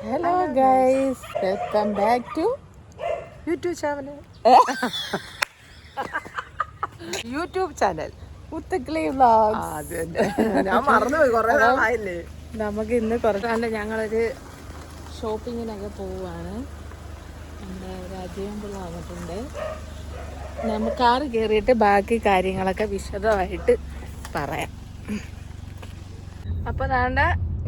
Hello guys, welcome back to YouTube channel. YouTube channel. Muthakli vlogs. ഞാൻ മറന്നുപോയി കുറെ നാളായില്ലേ. നമുക്ക് ഇന്ന് കുറച്ചാണ്ട് ഞങ്ങളൊരു ഷോപ്പിങ്ങിനൊക്കെ പോവുകയാണ്. നമ്മുടെ രാജീവൻ പിള്ള വന്നിട്ടുണ്ട്. നമുക്ക് കാറ് കയറിയിട്ട് ബാക്കി കാര്യങ്ങളൊക്കെ വിശദമായിട്ട് പറയാം. അപ്പോൾ ദാണ്ട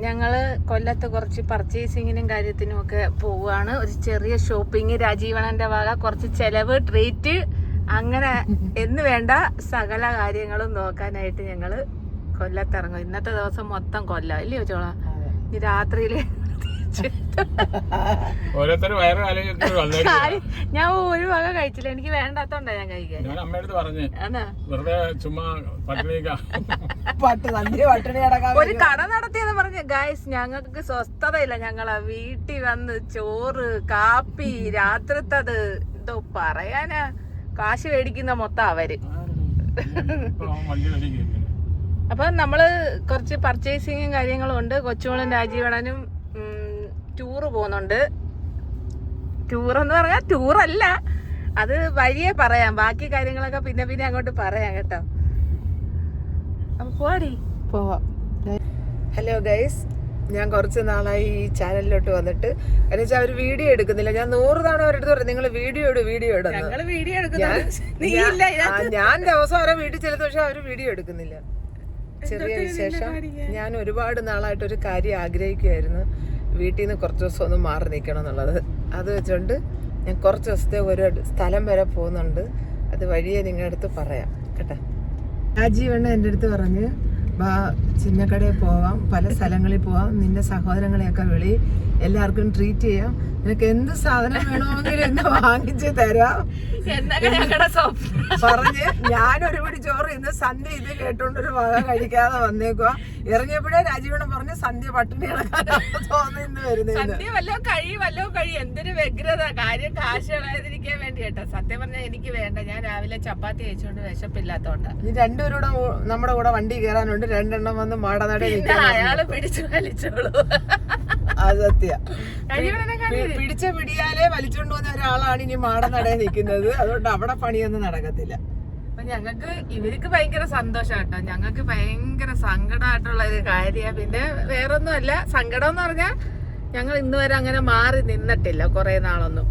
ഞങ്ങൾ കൊല്ലത്ത് കുറച്ച് പർച്ചേസിങ്ങിനും കാര്യത്തിനും ഒക്കെ പോവുകയാണ്. ഒരു ചെറിയ ഷോപ്പിംഗ്, രാജീവണന്റെ വക കുറച്ച് ചെലവ്, ട്രീറ്റ്, അങ്ങനെ എന്ന് വേണ്ട സകല കാര്യങ്ങളും നോക്കാനായിട്ട് ഞങ്ങൾ കൊല്ലത്തിറങ്ങും. ഇന്നത്തെ ദിവസം മൊത്തം കൊല്ലം ഇല്ലയോ ചോളാ? ഈ രാത്രിയില് ഞാൻ ഒരു വക കഴിച്ചില്ല, എനിക്ക് വേണ്ടാത്തോണ്ടാ ഞാൻ കഴിക്കാൻ. ഒരു കട നടത്തിയെന്ന് പറഞ്ഞ ഗൈസ്, ഞങ്ങൾക്ക് സ്വസ്ഥതയില്ല. ഞങ്ങളാ വീട്ടിൽ വന്ന് ചോറ്, കാപ്പി, രാത്രിത്തത് എന്തോ പറയാനാ, കാശ് മേടിക്കുന്ന മൊത്തം അവര്. അപ്പൊ നമ്മള് കുറച്ച് പർച്ചേസിങ്ങും കാര്യങ്ങളും ഉണ്ട്. കൊച്ചുമോളും രാജീവണനും ടൂറ് പോകുന്നുണ്ട്. ടൂറെന്ന് പറഞ്ഞാൽ ടൂറല്ല, അത് വഴിയേ പറയാം. ബാക്കി കാര്യങ്ങളൊക്കെ പിന്നെ പിന്നെ അങ്ങോട്ട് പറയാം കേട്ടോ. അപ്പൊ പോവാടി, പോവാം. ഹലോ ഗൈസ്, ഞാൻ കുറച്ച് നാളായി ഈ ചാനലിലോട്ട് വന്നിട്ട്. എന്ന് വെച്ചാൽ അവർ വീഡിയോ എടുക്കുന്നില്ല. ഞാൻ 100 തവണ അവരുടെ പറഞ്ഞു നിങ്ങൾ വീഡിയോ ഇടും. ഞാൻ ദിവസം അവരെ വീട്ടിൽ ചെല്ലുന്ന, പക്ഷെ അവര് വീഡിയോ എടുക്കുന്നില്ല. ചെറിയ വിശേഷം, ഞാൻ ഒരുപാട് നാളായിട്ട് ഒരു കാര്യം ആഗ്രഹിക്കുമായിരുന്നു. വീട്ടിൽ നിന്ന് കുറച്ച് ദിവസം ഒന്ന് മാറി നിൽക്കണം എന്നുള്ളത്. അത് വെച്ചുകൊണ്ട് ഞാൻ കുറച്ച് ദിവസത്തെ ഒരു സ്ഥലം വരെ പോകുന്നുണ്ട്. അത് വഴിയെ നിങ്ങളുടെ അടുത്ത് പറയാം കേട്ടോ. രാജീവണ്ണ എൻ്റെ അടുത്ത് പറഞ്ഞ് ബാ, ചിന്നക്കടയിൽ പോവാം, പല സ്ഥലങ്ങളിൽ പോവാം, നിന്റെ സഹോദരങ്ങളെയൊക്കെ വിളി, എല്ലാവർക്കും ട്രീറ്റ് ചെയ്യാം, നിനക്ക് എന്ത് സാധനം വേണമെങ്കിലും എന്നെ വാങ്ങിച്ച് തരാം പറഞ്ഞ് ഞാൻ ഒരുപടി ചോറ് ഇന്ന് സന്ധ്യ ഇത് കേട്ടോണ്ടൊരു വക കഴിക്കാതെ വന്നേക്കുക. ഇറങ്ങിയപ്പോഴേ രാജീവണ്ണ പറഞ്ഞ് സന്ധ്യ പട്ടിണി കിടക്കാനാണ് തോന്നുന്നു വരുന്നത്. എന്തൊരു വ്യഗ്രത കാര്യം, കാശ് കളയാതിരിക്കാൻ വേണ്ടി കേട്ടോ. സത്യം പറഞ്ഞാൽ എനിക്ക് വേണ്ട, ഞാൻ രാവിലെ ചപ്പാത്തി കഴിച്ചോണ്ട് വിശപ്പില്ലാത്തോണ്ടാ. ഈ രണ്ടുപേരൂടെ നമ്മുടെ കൂടെ വണ്ടി കയറാനുണ്ട്. 2 എണ്ണം വന്ന് മാടനട അയാള് പിടിച്ചു വലിച്ചോളൂ. അത് സത്യ, പിടിച്ച പിടിയാലേ വലിച്ചോണ്ട് പോകുന്ന ഒരാളാണ് ഇനി മാടനടയിൽ നിൽക്കുന്നത്. അതുകൊണ്ട് അവിടെ പണിയൊന്നും നടക്കത്തില്ല. അപ്പൊ ഞങ്ങൾക്ക് ഇവർക്ക് ഭയങ്കര സന്തോഷം കേട്ടോ. ഞങ്ങൾക്ക് ഭയങ്കര സങ്കടമായിട്ടുള്ള ഒരു കാര്യമാണ്. പിന്നെ വേറൊന്നുമല്ല, സങ്കടം എന്ന് പറഞ്ഞാൽ ഞങ്ങൾ ഇന്ന് വരെ അങ്ങനെ മാറി നിന്നിട്ടില്ല കുറെ നാളൊന്നും.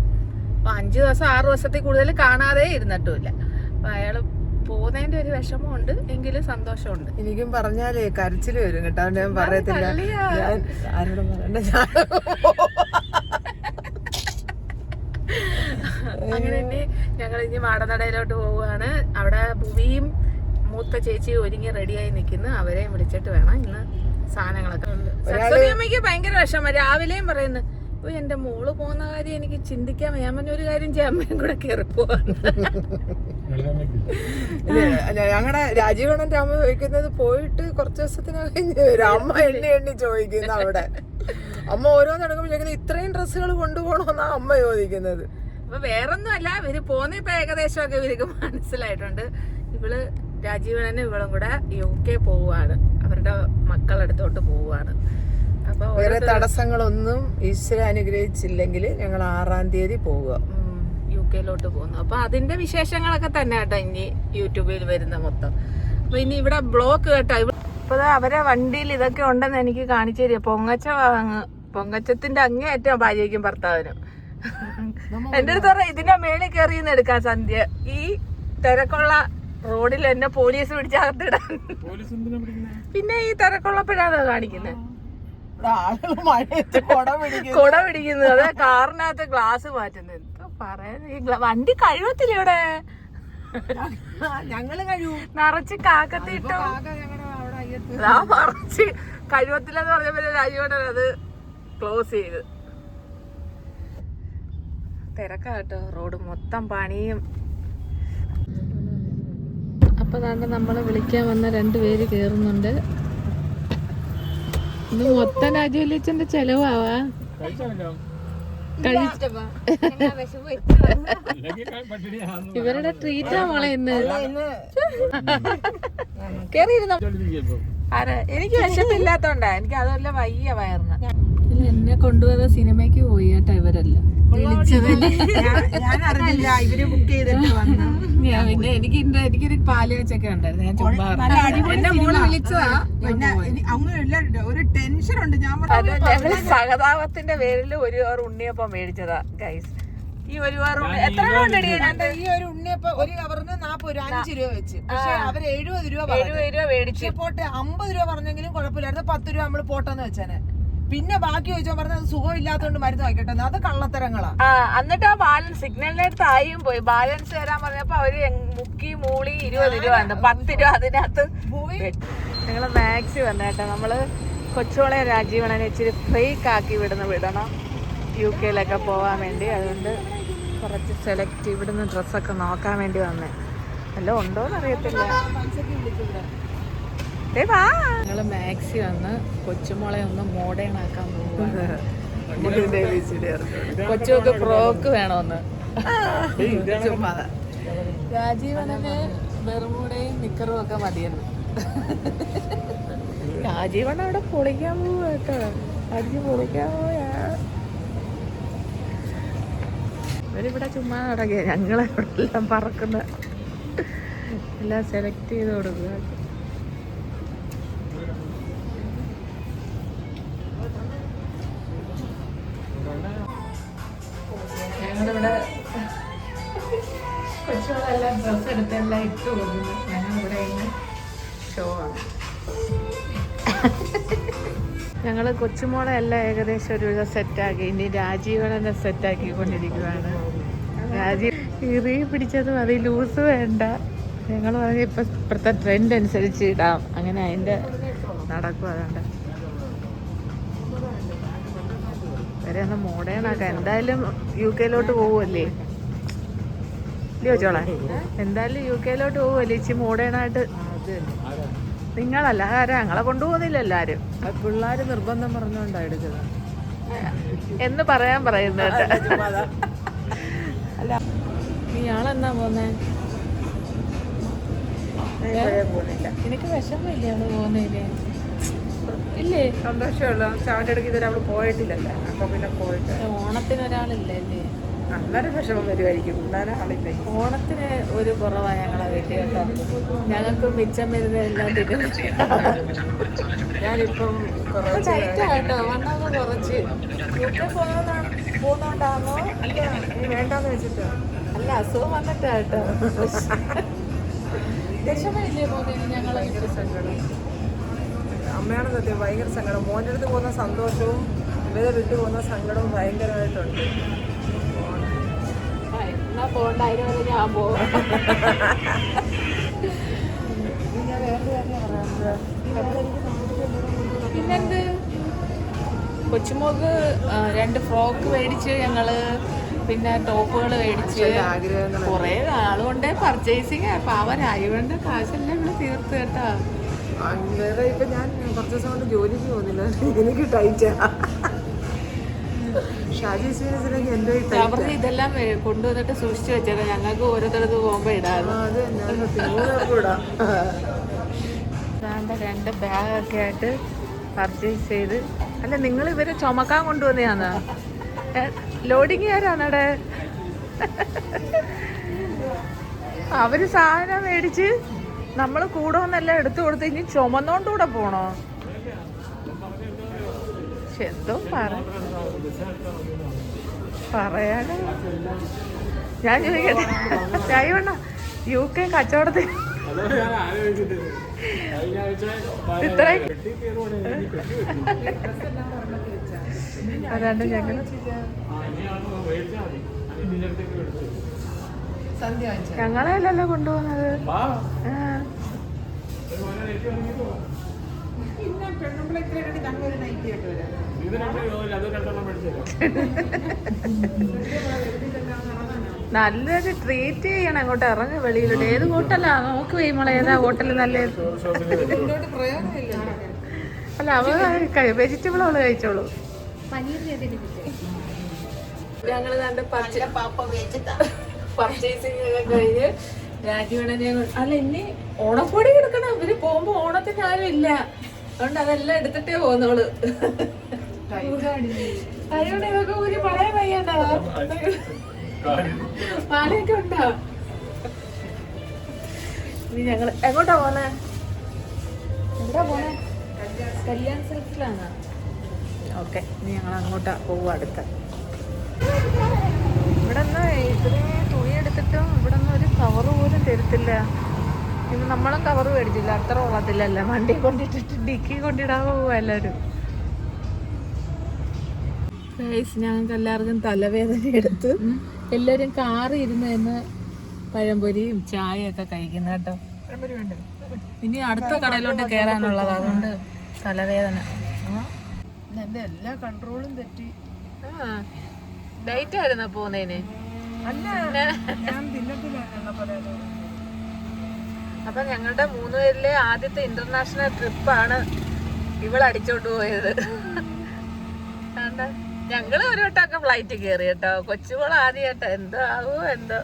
അപ്പൊ 5 ദിവസം 6 ദിവസത്തിൽ കൂടുതൽ കാണാതെ ഇരുന്നിട്ടുമില്ല. അപ്പൊ അയാള് പോകുന്നതിന്റെ ഒരു വിഷമമുണ്ട്, എങ്കിലും സന്തോഷമുണ്ട്. എനിക്കും പറഞ്ഞാലേ കരച്ചില് വരും കേട്ടോ. ഞാൻ പറയത്തില്ല, ഞാൻ ആരോടും പറയണ്ട. അങ്ങനെ ഞങ്ങൾ ഇനി മാടനടയിലോട്ട് പോവുകയാണ്. അവിടെ ഭൂമിയും മൂത്ത ചേച്ചിയും ഒരുങ്ങി റെഡിയായി നിൽക്കുന്നു. അവരെയും വിളിച്ചിട്ട് വേണം ഇന്ന് സാധനങ്ങളൊക്കെ. സരസ്വതിയമ്മയ്ക്ക് ഭയങ്കര വിഷമം. രാവിലെയും പറയുന്നു, എന്റെ മോള് പോകുന്ന കാര്യം എനിക്ക് ചിന്തിക്കാൻ. ഞാൻ പറഞ്ഞ ഒരു കാര്യം ചെയ്യാൻ, അമ്മയും കൂടെ കയറിപ്പോവാണ്. ഞങ്ങളുടെ രാജീവണ്ണന്റെ അമ്മ ചോദിക്കുന്നത് പോയിട്ട് കുറച്ച് ദിവസത്തിനകം കഴിഞ്ഞ് വരും. അമ്മ എണ്ണി ചോദിക്കുന്നു അവിടെ. അമ്മ ഓരോന്ന് നടക്കുമ്പോൾ ചോദിക്കുന്നത് ഇത്രയും ഡ്രസ്സുകൾ കൊണ്ടുപോകണമെന്നാ അമ്മ ചോദിക്കുന്നത്. അപ്പൊ വേറൊന്നും അല്ല, ഇവര് പോകുന്ന ഇപ്പൊ ഏകദേശമൊക്കെ ഇവർക്ക് മനസ്സിലായിട്ടുണ്ട്. ഇവള് രാജീവനും ഇവളും കൂടെ UK പോവുകയാണ്, അവരുടെ മക്കളടുത്തോട്ട് പോവുകയാണ്. അപ്പൊ വേറെ തടസ്സങ്ങളൊന്നും ഈശ്വര അനുഗ്രഹിച്ചില്ലെങ്കിൽ ഞങ്ങൾ 6-ാം തീയതി പോവുക, UK പോകുന്നു. അപ്പൊ അതിന്റെ വിശേഷങ്ങളൊക്കെ തന്നെ കേട്ടോ ഇനി യൂട്യൂബിൽ വരുന്ന മൊത്തം. അപ്പൊ ഇനി ഇവിടെ ബ്ലോക്ക് കേട്ടോ. ഇപ്പൊ അവരെ വണ്ടിയിൽ ഇതൊക്കെ ഉണ്ടെന്ന് എനിക്ക് കാണിച്ചു തരിക. പൊങ്ങച്ചത്തിന്റെ അങ്ങേയറ്റം ഭാര്യയ്ക്കും ഭർത്താവിനും. എന്റെ അടുത്ത് പറഞ്ഞ ഇതിന്റെ മേളിൽ കയറിന്ന് എടുക്കാൻ സന്ധ്യ. ഈ തിരക്കുള്ള റോഡിൽ എന്നെ പോലീസ് പിടിച്ചകത്തിടാൻ. പിന്നെ ഈ തിരക്കുള്ളപ്പോഴാണ് കാണിക്കുന്നത്, കൊട പിടിക്കുന്നത്. അതെ, കാറിനകത്ത് ഗ്ലാസ് മാറ്റുന്നത്. എന്തോ പറയാ, വണ്ടി കഴിവത്തില്ല ഇവിടെ. ഞങ്ങള് കഴിവും നിറച്ച് കാക്കത്തിട്ടോ നിറച്ച് കഴിവത്തില്ലെന്ന് പറഞ്ഞപ്പോ രാജീവണ്ണൻ അത് ക്ലോസ് ചെയ്ത്. തിരക്കാട്ടോ, റോഡ് മൊത്തം പണിയും. അപ്പൊ താണ്ട് നമ്മളെ വിളിക്കാൻ വന്ന 2 പേര് കേറുന്നുണ്ട്. ഇത് മൊത്തം രാജുവല്ലിച്ചന്റെ ചെലവാവാ. ഇവരുടെ ട്രീറ്റാ മോളെ ഇന്ന്. കേറിയിരുന്നോ? ആരെ? എനിക്ക് വിശപ്പില്ലാത്തോണ്ടാ, എനിക്ക് അതല്ല വയ്യ വയറിന്. എന്നെ കൊണ്ടുപോയത് സിനിമയ്ക്ക് പോയി കേട്ടോ ഇവരെല്ലാം. ഞാൻ അറിഞ്ഞില്ല ഇവര് ബുക്ക് ചെയ്തിട്ട് വന്നു. പിന്നെ എനിക്കൊരു പാല് വെച്ചൊക്കെ ഉണ്ടായിരുന്നു. ഞാൻ ചുമ്മാ എന്റെ മോള് വിളിച്ചതാ. പിന്നെ അങ്ങനെയല്ല ഒരു ടെൻഷൻ ഉണ്ട്. ഞങ്ങള് സഹതാപത്തിന്റെ പേരിൽ ഒരു ഉണ്ണിയപ്പം മേടിച്ചതാ ഗൈസ്. ഈ ഒരു എത്ര ഈ ഒരു ഉണ്ണിയപ്പം ഒരു കവറിന് 40 രൂപ 5 രൂപ വെച്ച്. പക്ഷെ അവര് 70 രൂപ മേടിച്ചു. പോട്ടെ 50 രൂപ പറഞ്ഞെങ്കിലും കുഴപ്പമില്ലായിരുന്നു. 10 രൂപ നമ്മള് പോട്ടെന്ന് വെച്ചേനെ. പിന്നെ ബാക്കി ചോദിച്ചോ പറഞ്ഞത് സുഖം ഇല്ലാത്തോണ്ട് മരുന്ന് വായിക്കട്ടെ. അത് കള്ളത്തരങ്ങളാ. എന്നിട്ട് ആ ബാലൻസ് സിഗ്നലിന്റെ അടുത്ത് ആയും പോയി ബാലൻസ് തരാൻ പറഞ്ഞപ്പോ അവര് മുക്കി മൂളി 20 രൂപ 10 രൂപ അതിനകത്ത് ഞങ്ങള് മാക്സി വന്നേട്ടാ. നമ്മള് കൊച്ചുവളെ രാജീവണനെ ഇച്ചിരി ഫ്രീക്ക് ആക്കി വിടണം UK-ലൊക്കെ പോവാൻ വേണ്ടി. അതുകൊണ്ട് കുറച്ച് സെലക്ട് ഇവിടുന്ന് ഡ്രസ്സൊക്കെ നോക്കാൻ വേണ്ടി വന്നേ. വല്ലതും ഉണ്ടോന്ന് അറിയത്തില്ല. ഞങ്ങള് മാക്സി വന്ന് കൊച്ചുമോളെ ഒന്ന് മോഡേൺ ആക്കാൻ പോവാണ്. കൊച്ചുമൊക്കെ ഫ്രോക്ക് വേണോന്ന്. രാജീവനെ ബെർമൂഡയും നിക്കറും ഒക്കെ മതിയെന്ന്. രാജീവൻ അവിടെ പൊളിക്കാൻ പോവാ കേട്ടോ. അടിച്ച് പൊളിക്കാൻ പോയാ ഇവരിവിടെ ചുമ്മാ നടക്കുക. ഞങ്ങളെ എല്ലാം പറക്കുന്ന എല്ലാം സെലക്ട് ചെയ്ത് കൊടുക്കുക. ഞങ്ങളിവിടെ കൊച്ചുകളെല്ലാം ഡ്രസ്സ് എടുത്തെല്ലാം ഇട്ട് കൊടുക്കുന്നു. ഞങ്ങളിവിടെ ഇന്ന് ഷോ ആണ്. ഞങ്ങൾ കൊച്ചുമോളെ എല്ലാം ഏകദേശം ഒരു സെറ്റാക്കി. ഇനി രാജീവനെ സെറ്റാക്കിക്കൊണ്ടിരിക്കുകയാണ്. രാജീവ് ഇറി പിടിച്ചതും അത് ലൂസ് വേണ്ട. ഞങ്ങൾ പറഞ്ഞ ഇപ്പോഴത്തെ ട്രെൻഡ് അനുസരിച്ച് ഇടാം. അങ്ങനെ അതിൻ്റെ നടക്കും. അതുകൊണ്ട് വരെ ഒന്ന് മോഡേൺ ആക്കാം. എന്തായാലും UK-ലോട്ട് പോവുമല്ലേ ഇല്ലയോ ചോളെ? എന്തായാലും UK-ലോട്ട് പോവുമല്ലേ? ഇച്ചിരി മോഡേണായിട്ട്. നിങ്ങളല്ല ആരാ ഞങ്ങളെ കൊണ്ടുപോകുന്നില്ലല്ലോ ആരും. പിള്ളേര് നിർബന്ധം പറഞ്ഞോണ്ടാ എടുക്കുന്നത് എന്ന് പറയാൻ പറയുന്നത്. അല്ല ഇയാളെന്നാ പോന്നേ? എനിക്ക് വിഷമില്ലേ അവള് പോകുന്നതില്? ഇല്ലേ? സന്തോഷമുള്ള ചാവൻ്റെ ഇടയ്ക്ക് ഇതുവരെ അവള് പോയിട്ടില്ലല്ലോ. അപ്പൊ പിന്നെ പോയിട്ട് ഓണത്തിന് ഒരാളില്ലേ? അന്നേരം വിഷമം വരുമായിരിക്കും. ആളില്ല. ഓണത്തിന് ഒരു കുറവാ ഞങ്ങളെ വീട്ടിൽ കേട്ടോ. ഞങ്ങൾക്ക് മിച്ചം വരുന്ന എല്ലാം തിരും. ഞാനിപ്പം കേട്ടോ വണ്ണൊക്കെ കുറച്ച്. UK പോകുന്നോണ്ടാണോ? അല്ല നീ വേണ്ടാന്ന് വെച്ചിട്ടോ. അല്ല അസുഖം വന്നിട്ടാ കേട്ടോ. വിഷമമില്ലേ പോകുന്നതിന്? ഞങ്ങളെ സങ്കടം അമ്മയാണ് സത്യം. ഭയങ്കര സങ്കടം. മോൻ്റെ അടുത്ത് പോകുന്ന സന്തോഷവും ഇവരെ വിട്ടു പോകുന്ന സങ്കടവും ഭയങ്കരമായിട്ടുണ്ട്. എന്നാ പോണ്ടായിരുന്നു വരെ ഞാൻ പോകും. പിന്നെന്ത് കൊച്ചുമോക്ക് 2 ഫ്രോക്ക് മേടിച്ച് ഞങ്ങള്. പിന്നെ ടോപ്പുകൾ മേടിച്ച്. കുറെ നാളുകൊണ്ടേ പർച്ചേസിങ്. അപ്പൊ അവരായതുകൊണ്ട് കാശെല്ലാം ഇവിടെ തീർത്ത് കേട്ടാ. വേറെ ഇപ്പൊ ഞാൻ കുറച്ച് ദിവസം കൊണ്ട് ജോലിക്ക് പോകുന്നില്ല. എനിക്ക് ടൈറ്റാ. ഷാജി സീരീസിലേക്ക് എന്റെ അവർക്ക് ഇതെല്ലാം കൊണ്ടുവന്നിട്ട് സൂക്ഷിച്ചു വെച്ചത്. ഞങ്ങൾക്ക് ഓരോരുത്തരത്ത് പോകുമ്പോ ഇടാതെ. അതാണ്ട് 2 ബാഗൊക്കെ ആയിട്ട് പർച്ചേസ് ചെയ്ത്. അല്ല നിങ്ങൾ ഇവരെ ചുമക്കാൻ കൊണ്ടുവന്നെയാന്നാ? ലോഡിങ് ആരാണടെ? അവര് സാധനം മേടിച്ച് നമ്മള് കൂടെ ഒന്നെല്ലാം എടുത്തു കൊടുത്ത് ഇനി ചുമന്നോണ്ടൂടെ പോണോ? എന്തോ പറയാനോ. ഞാൻ ചോദിക്കട്ടെ ചായവണ്ണ UK കച്ചവടത്തിൽ ഇത്രയും അതാണ്ട് ഞങ്ങളെയല്ലല്ലോ കൊണ്ടുപോകുന്നത്. നല്ലൊരു ട്രീറ്റ് ചെയ്യണം. അങ്ങോട്ട് ഇറങ്ങി വെളിയിലോട്ട്. ഏത് ഹോട്ടലാ നോക്ക് പോയി ഏതാ ഹോട്ടല് നല്ലത്? അല്ല അവ വെജിറ്റബിൾ അവള് കഴിച്ചോളൂ. ഞങ്ങള് കണ്ട് പർച്ചേസിംഗ് ഒക്കെ കഴിഞ്ഞ് രാജീവണനെ അല്ല ഇനി ഓണപ്പൊടി എടുക്കണം. ഇവര് പോകുമ്പോ ഓണത്തിന് ആരും ഇല്ല. അതുകൊണ്ട് അതെല്ലാം എടുത്തിട്ടേ പോകുന്നോള്. ഇതൊക്കെ ഒരു പഴയ പയ്യണ്ടാ പാലയൊക്കെ ഉണ്ടോ? ഇനി ഞങ്ങള് എങ്ങോട്ടാ പോന്നെ? എങ്ങോട്ടാ പോന്നെ? കല്യാൺ സിൽക്സിലാണ്. ഓക്കെ, ഇനി ഞങ്ങൾ അങ്ങോട്ടാ പോവുക. അടുത്ത ഇവിടെ നിന്ന് ഇത്രയും തുണി എടുത്തിട്ടും ഇവിടെ നിന്ന് ഒരു കവറ് പോലും തരത്തില്ല. ഇത് നമ്മളും കവറ് മേടിച്ചില്ല, അത്ര കൊള്ളത്തില്ലല്ലോ. വണ്ടി കൊണ്ടിട്ടിട്ട് ഡിക്കി കൊണ്ടിടാൻ പോവുക എല്ലാവരും. ഞങ്ങൾക്ക് എല്ലാവർക്കും തലവേദന എടുത്ത് എല്ലാവരും കാറി ഇരുന്ന് പഴംപൊരിയും ചായയൊക്കെ കഴിക്കുന്ന കേട്ടോ. ഇനി അടുത്ത കടയിലോട്ട് കയറാനുള്ളത്, അതുകൊണ്ട് തലവേദന. എന്റെ എല്ലാ കൺട്രോളും തെറ്റി. ഡേറ്റ് ആയിരുന്നോ പോകുന്നതിന്? അപ്പൊ ഞങ്ങളുടെ 3 പേരിലെ ആദ്യത്തെ ഇന്റർനാഷണൽ ട്രിപ്പാണ് ഇവളടിച്ചോണ്ട് പോയത്. ഞങ്ങള് ഒരു വട്ടമൊക്കെ ഫ്ലൈറ്റ് കയറി കേട്ടോ. കൊച്ചുകൾ ആദ്യമായിട്ടോ. എന്തോ ആവോ എന്തോ.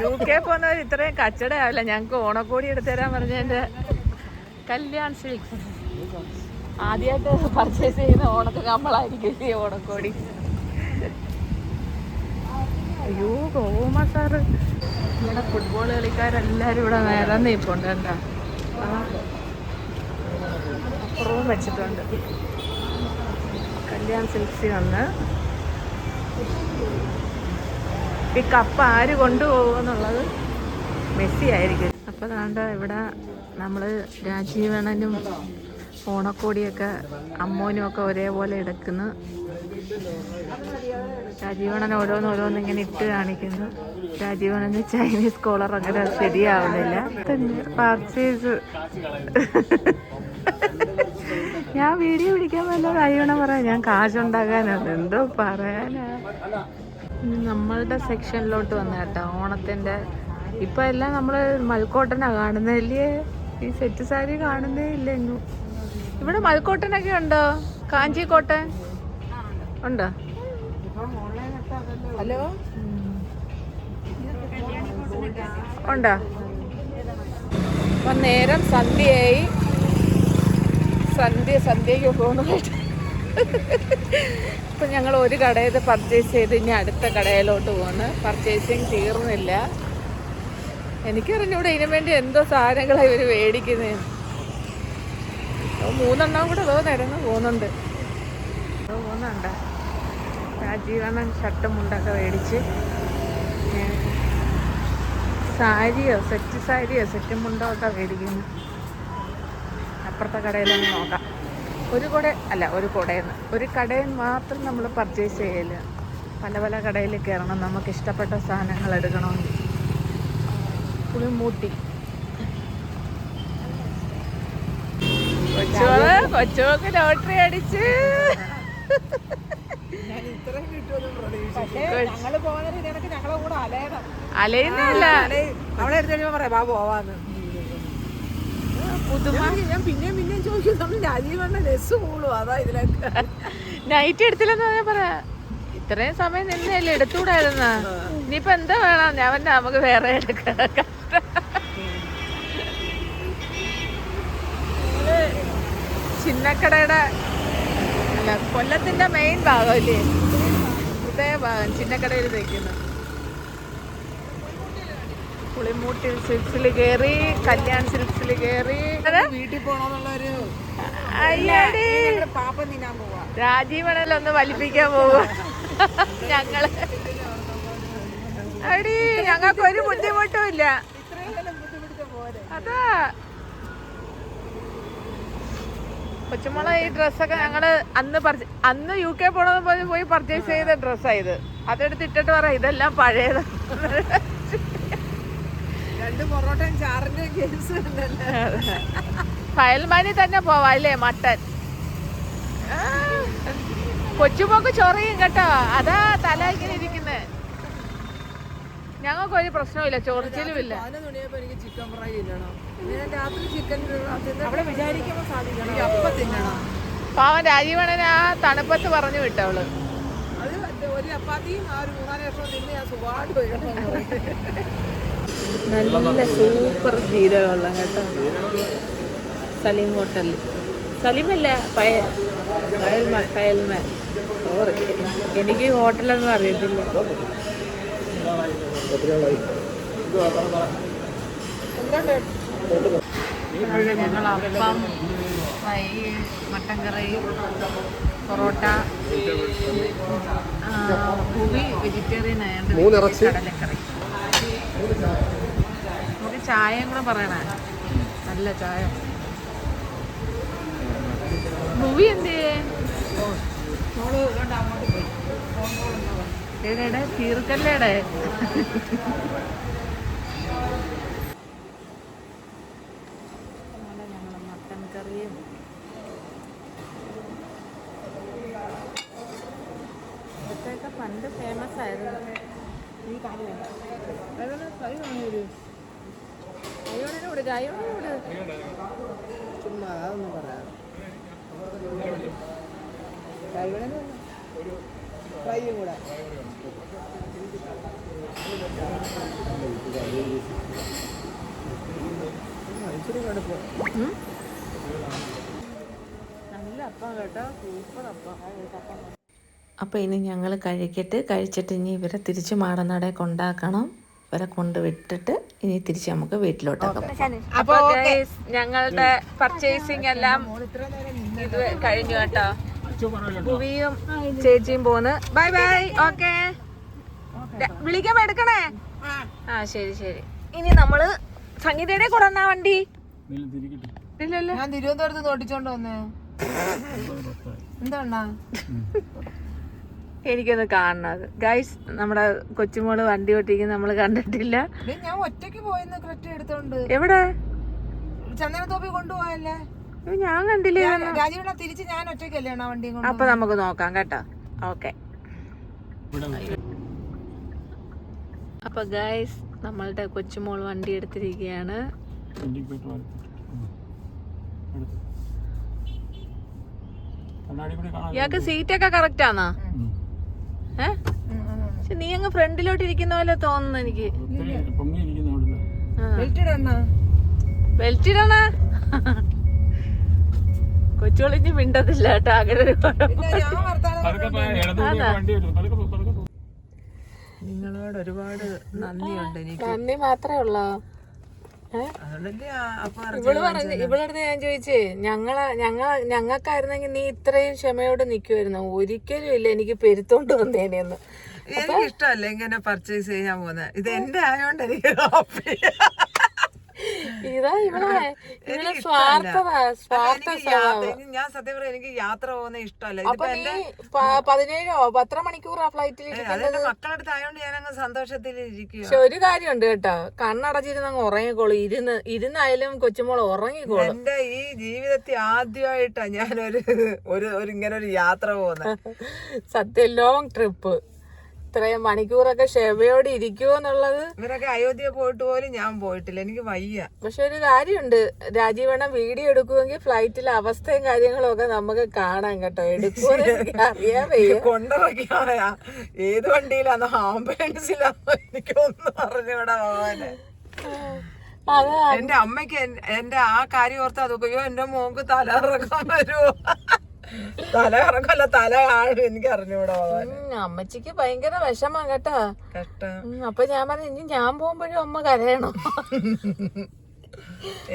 UK പോകുന്നവർ ഇത്രയും കച്ചടയാവില്ല. ഞങ്ങക്ക് ഓണക്കോടി എടുത്തു തരാൻ പറഞ്ഞതിന്റെ കല്യാൺ സിൽക്സ് ആദ്യമായിട്ട് പർച്ചേസ് ചെയ്യുന്ന ഓണത്തിന് നമ്മളായിരിക്കും ഈ ഓണക്കോടി. അയ്യോ ഗോമ സാറ്, ഇവിടെ ഫുട്ബോൾ കളിക്കാരെല്ലാരും ഇവിടെ നിരന്ന് ഇപ്പോണ്ട്. എന്താ അപ്പുറവും വെച്ചിട്ടുണ്ട്. കല്യാൺ സിൽക്സിൽ വന്ന് ഈ കപ്പ് ആര് കൊണ്ടുപോകുമെന്നുള്ളത് മെസ്സി ആയിരിക്കും. അപ്പോൾ ദാണ്ട ഇവിടെ നമ്മൾ രാജീവണനും ഓണക്കോടിയൊക്കെ അമ്മോനും ഒക്കെ ഒരേപോലെ എടുക്കുന്നു. രാജീവണൻ ഓരോന്ന് ഇങ്ങനെ ഇട്ട് കാണിക്കുന്നു. രാജീവണന് ചൈനീസ് കോളർ അങ്ങനെ ശരിയാവുന്നില്ല. പർച്ചേസ് ഞാൻ വീഡിയോ പിടിക്കാൻ വല്ല രാജീവണൻ പറയാം, ഞാൻ കാശുണ്ടാക്കാനാണ്. എന്തോ പറയാനാ. നമ്മളുടെ സെക്ഷനിലോട്ട് വന്ന കേട്ടോ ഓണത്തിൻ്റെ. ഇപ്പം എല്ലാം നമ്മൾ മൽക്കോട്ടനാണ് കാണുന്നതല്ലേ, ഈ സെറ്റ് സാരി കാണുന്നേ ഇല്ല എങ്ങും. ഇവിടെ മൽക്കോട്ടനൊക്കെ ഉണ്ടോ? കാഞ്ചിക്കോട്ടൻ ഉണ്ടോ? ഹലോ, ഉണ്ടോ? അപ്പം നേരം സന്ധ്യയായി. സന്ധ്യയ്ക്ക് പോകുന്നതായിട്ട് ഇപ്പം ഞങ്ങൾ ഒരു കടയിൽ പർച്ചേസ് ചെയ്ത് ഇനി അടുത്ത കടയിലോട്ട് പോകുന്നു. പർച്ചേസിങ് തീർന്നില്ല. എനിക്കറിഞ്ഞൂടെ ഇതിനു വേണ്ടി എന്തോ സാധനങ്ങളാണ് ഇവർ മേടിക്കുന്നത്. 3 എണ്ണം കൂടെ നിരന്ന് പോകുന്നുണ്ട്. രാജീവണ്ണൻ ഷർട്ടും മുണ്ടൊക്കെ മേടിച്ച് സാരിയോ സെറ്റ് മുണ്ടോ ഒക്കെ മേടിക്കുന്നു. അപ്പുറത്തെ കടയിലൊന്ന് നോക്കാം. ഒരു കടയിൽ മാത്രം നമ്മൾ പർച്ചേസ് ചെയ്യില്ല. പല കടയിൽ കയറണം നമുക്ക് ഇഷ്ടപ്പെട്ട സാധനങ്ങൾ എടുക്കണമെങ്കിൽ. പുളിമൂട്ടി കൊച്ചുമൊക്കെ ലോട്ടറി അടിച്ച് അലയുന്നില്ല. അവളെ എടുത്ത് കഴിയുമ്പോ പറയാം ബാ പോവാന്ന്. ഞാൻ പിന്നെയും ചോദിക്കുന്നു, രാജീവണ്ണ രസ് കൂടും. അതാ ഇതിലൊക്കെ നൈറ്റ് എടുത്തില്ലെന്ന് പറഞ്ഞാ പറയാ. ഇത്രയും സമയം നിന്നല്ലേ, എടുത്തുകൂടായിരുന്ന. ഇനിയിപ്പൊ എന്താ വേണം? ഞാൻ നമുക്ക് വേറെ എടുക്കാം. ചിന്നക്കടയുടെ അല്ല, കൊല്ലത്തിന്റെ മെയിൻ ഭാഗമല്ലേ, പ്രത്യേക ഭാഗം ചിന്നക്കടയിൽ തയ്ക്കുന്നു. പുളിമൂട്ടി സിൽക്സിൽ കയറി, കല്യാൺ സിൽക്സിൽ കയറി. വീട്ടിൽ പോണെന്നുള്ളൊരു പാപ്പ തിന്നാൻ പോവാ. രാജീവണലൊന്ന് വലിപ്പിക്കാൻ പോവാ ഞങ്ങള്. അടി ഞങ്ങൾക്ക് ഒരു ബുദ്ധിമുട്ടും ഇല്ല. അതാ കൊച്ചുമോളെ ഈ ഡ്രസ്സൊക്കെ ഞങ്ങള് അന്ന് UK പോണെന്ന് പോയി പർച്ചേസ് ചെയ്ത ഡ്രസ്സായത്. അതെടുത്തിട്ടിട്ട് പറയാം ഇതെല്ലാം പഴയത്. 2 പൊറോട്ടയും ചാറിന്റെ കേസ് ഫയൽമാനി തന്നെ പോവാ അല്ലേ? മട്ടൻ കൊച്ചുമോക്ക് ചൊറിയും കേട്ടോ. അതാ തല ഇങ്ങനെ ഇരിക്കുന്നത്. ഞങ്ങൾക്കൊരു പ്രശ്നമില്ല, ചൊറിച്ചിലുമില്ല. എനിക്ക് ചിക്കൻ ഫ്രൈ തിന്നണം. രാത്രി ചിക്കൻ അവിടെ വിചാരിക്കുമ്പോ സാധിക്കണം. അപ്പം തിന്നണം. പാവൻ രാജീവണൻ ആ തണുപ്പത്ത് പറഞ്ഞു വിട്ടവള്. അത് ഒരു ചപ്പാത്തിയും ആ ഒരു 3-4 ലക്ഷം തിന്ന് ഞാൻ സുഖമായിട്ട് വരണം. നല്ല സൂപ്പർ ജീരകമുള്ള കേട്ടോ. സലീം ഹോട്ടലിൽ. സലീമല്ല, പയൽമ. സോറി, എനിക്ക് ഹോട്ടലൊന്നും അറിയത്തില്ല. ഞങ്ങൾ അപ്പം, മട്ടൻ കറി, പൊറോട്ട, പുളി വെജിറ്റേറിയൻ ആയതുകൊണ്ട് കടലക്കറി. നമുക്ക് ചായയും കൂടെ പറയണേ, നല്ല ചായ. ഭൂവി എന്തേ ഏടേ തീർക്കല്ലേടെ. മട്ടൻ കറിയും ഇതൊക്കെ പണ്ട് ഫേമസ് ആയിരുന്നു. ഈ കാര്യമില്ല, ചുമ്മാ അതൊന്നും പറയാം. ഫ്രൈയും കൂടെ ഇച്ചിരി കടുപ്പ്. നല്ല അപ്പം കേട്ടോ, സൂപ്പർ അപ്പം. അപ്പോൾ ഇനി ഞങ്ങൾ കഴിച്ചിട്ട് ഇനി ഇവരെ തിരിച്ച് മാടനാടെ കൊണ്ടാക്കണം. ഇവരെ കൊണ്ടുവിട്ടിട്ട് ഇനി തിരിച്ച് നമുക്ക് വീട്ടിലോട്ടാക്കാം. അപ്പൊ ഞങ്ങളുടെ പർച്ചേസിങ് എല്ലാം ഇത് കഴിഞ്ഞു കേട്ടോ. ഭുവിയും ചേച്ചിയും പോന്ന്. Bye bye. ഓക്കെ, വിളിക്കാൻ എടുക്കണേ. ആ ശരി ശരി. ഇനി നമ്മള് സംഗീതയുടെ കൂടെ എന്നാ വണ്ടി ഇല്ലല്ലോ. ഞാൻ തിരുവനന്തപുരത്ത് നോട്ടിച്ചോണ്ട് വന്നേ. എന്താ എനിക്കൊന്ന് കാണണത് ഗൈസ്. നമ്മുടെ കൊച്ചുമോള് വണ്ടി ഓട്ടിക്കുന്ന നമ്മള് കണ്ടിട്ടില്ല. ഞാൻ ഒറ്റയ്ക്ക് പോയെന്ന് ക്രെറ്റ എടുത്തോണ്ട്. എവിടെ? ചന്ദനത്തോപ്പി കൊണ്ടുപോയല്ലേ. ഞാൻ കണ്ടില്ലേ. രാജീവണ തിരിച്ച് ഞാൻ ഒറ്റയ്ക്കല്ലേ വണ്ടി. അപ്പൊ നമുക്ക് നോക്കാം കേട്ടോ. ഓക്കെ. അപ്പൊ ഗൈസ്, നമ്മളുടെ കൊച്ചുമോൾ വണ്ടി എടുത്തിരിക്കുകയാണ്. ഇയാൾക്ക് സീറ്റൊക്കെ കറക്റ്റ് ആണോ? പക്ഷെ നീ അങ്ങ് ഫ്രണ്ടിലോട്ട് ഇരിക്കുന്ന പോലെ തോന്നുന്നു എനിക്ക്. ബെൽറ്റ് ഇടണ. കൊച്ചുകളിഞ്ഞ് മിണ്ടത്തില്ല കേട്ടോ. അങ്ങനെ നിങ്ങളോട് ഒരുപാട് നന്ദിയുണ്ട് എനിക്ക്. നന്ദി മാത്രമേ ഉള്ളോ? ഇവളടുത്ത് ഞാൻ ചോദിച്ചേ, ഞങ്ങൾക്കായിരുന്നെങ്കിൽ നീ ഇത്രയും ക്ഷമയോടെ നിക്കുവായിരുന്നു. ഒരിക്കലും ഇല്ല എനിക്ക് പെരുത്തോണ്ട് വന്നേനെന്ന്. എനിക്ക് ഇഷ്ടമല്ല ഇങ്ങനെ പർച്ചേസ് ചെയ്യാൻ പോകുന്നത്. ഇത് എന്റെ ആയോണ്ട് എനിക്ക് ഇതാ ഇവളെ ഞാൻ സത്യം പറയാം, എനിക്ക് യാത്ര പോകുന്ന ഇഷ്ടമല്ല. 17 മണിക്കൂറാ ഫ്ലൈറ്റിൽ. എന്റെ മക്കളടുത്ത് ആയോണ്ട് ഞാൻ അങ്ങ് സന്തോഷത്തിൽ ഇരിക്കുക. പക്ഷെ ഒരു കാര്യമുണ്ട് കേട്ടോ, കണ്ണടച്ചിരുന്ന് അങ്ങ് ഉറങ്ങിക്കോളൂ. ഇരുന്നായാലും കൊച്ചുമോൾ ഉറങ്ങിക്കോളൂ. എന്റെ ഈ ജീവിതത്തിൽ ആദ്യമായിട്ടാ ഞാനൊരു ഇങ്ങനെ ഒരു യാത്ര പോകുന്നത്. സത്യം, ലോങ് ട്രിപ്പ്. ഇത്രയും മണിക്കൂറൊക്കെ ക്ഷമയോടെ ഇരിക്കുമോ എന്നുള്ളത്. ഇവരൊക്കെ അയോധ്യ പോയിട്ട് പോലും ഞാൻ പോയിട്ടില്ല, എനിക്ക് വയ്യ. പക്ഷെ ഒരു കാര്യമുണ്ട്, രാജീവണ്ണ വീഡിയോ എടുക്കുമെങ്കിൽ ഫ്ലൈറ്റിലെ അവസ്ഥയും കാര്യങ്ങളും ഒക്കെ നമുക്ക് കാണാം കേട്ടോ. എടുക്കുമെന്ന് അറിയാൻ വയ്യ. കൊണ്ടുപോയിക്കാ ഏത് വണ്ടിയിലാണോ, ആംബുലൻസിലാണോ, എനിക്കൊന്നും അറിഞ്ഞൂടാ പോവാന്. എന്റെ അമ്മയ്ക്ക് എന്റെ ആ കാര്യം ഓർത്ത് അതൊക്കെയോ എന്റെ മോക്ക് തലയിറക്കാൻ വരുമോ. തലയിറക്കല്ല, തല ആഴും, എനിക്ക് അറിഞ്ഞൂടാ. അമ്മച്ചിക്ക് ഭയങ്കര വിഷമം കേട്ടാ. കഷ്ടം. അപ്പൊ ഞാൻ പറഞ്ഞു, ഇനി ഞാൻ പോകുമ്പോഴും അമ്മ കരയണം.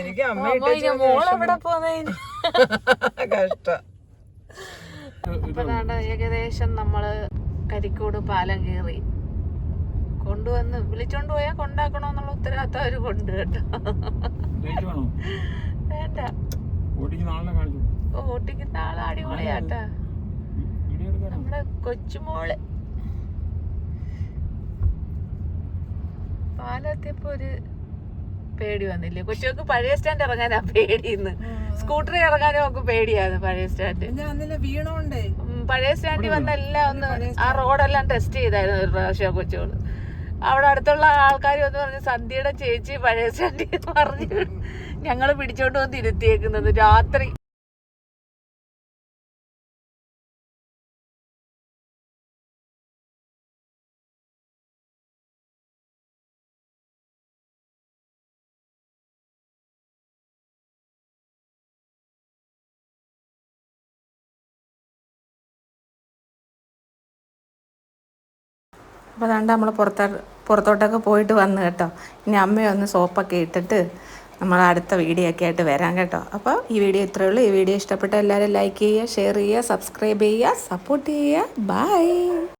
എനിക്ക് അമ്മ മോളെവിടെ പോന്നേ. കഷ്ടം. ഇപ്പൊ ഏകദേശം നമ്മള് കരിക്കോട് പാലം കയറി. കൊണ്ടുവന്ന് വിളിച്ചോണ്ട് പോയാ കൊണ്ടാക്കണോന്നുള്ള ഉത്തരവാദിത്തം അവര് കൊണ്ട് കേട്ടോ. വേണ്ട, ഓട്ടിക്കുന്ന ആള് അടിപൊളിയാട്ടാ. നമ്മുടെ കൊച്ചുമോള് പാലത്തിയപ്പോ ഒരു പേടി വന്നില്ലേ കൊച്ചുക്ക്? പഴയ സ്റ്റാൻഡ് ഇറങ്ങാനാ പേടിന്ന്. സ്കൂട്ടറിൽ ഇറങ്ങാനും നമുക്ക് പേടിയായിരുന്നു പഴയ സ്റ്റാൻഡ്. വീണോണ്ടേ പഴയ സ്റ്റാൻഡിൽ വന്ന എല്ലാം ഒന്ന് ആ റോഡെല്ലാം ടെസ്റ്റ് ചെയ്തായിരുന്നു ഒരു പ്രാവശ്യം കൊച്ചുകള്. അവിടെ അടുത്തുള്ള ആൾക്കാർ വന്ന് പറഞ്ഞു, സന്ധ്യയുടെ ചേച്ചി പഴയ സ്റ്റാൻഡിൽ പറഞ്ഞു ഞങ്ങള് പിടിച്ചോണ്ട് വന്ന് ഇരുത്തിയേക്കുന്നത് രാത്രി. അപ്പോൾ അതുകൊണ്ട് നമ്മൾ പുറത്തോട്ടൊക്കെ പോയിട്ട് വന്നു കേട്ടോ. ഇനി അമ്മയൊന്ന് സോപ്പൊക്കെ ഇട്ടിട്ട് നമ്മൾ അടുത്ത വീഡിയോ ഒക്കെ ആയിട്ട് വരാം കേട്ടോ. അപ്പോൾ ഈ വീഡിയോ ഇത്രയേ ഉള്ളൂ. ഈ വീഡിയോ ഇഷ്ടപ്പെട്ട എല്ലാവരും ലൈക്ക് ചെയ്യുക, ഷെയർ ചെയ്യുക, സബ്സ്ക്രൈബ് ചെയ്യുക, സപ്പോർട്ട് ചെയ്യുക. ബൈ.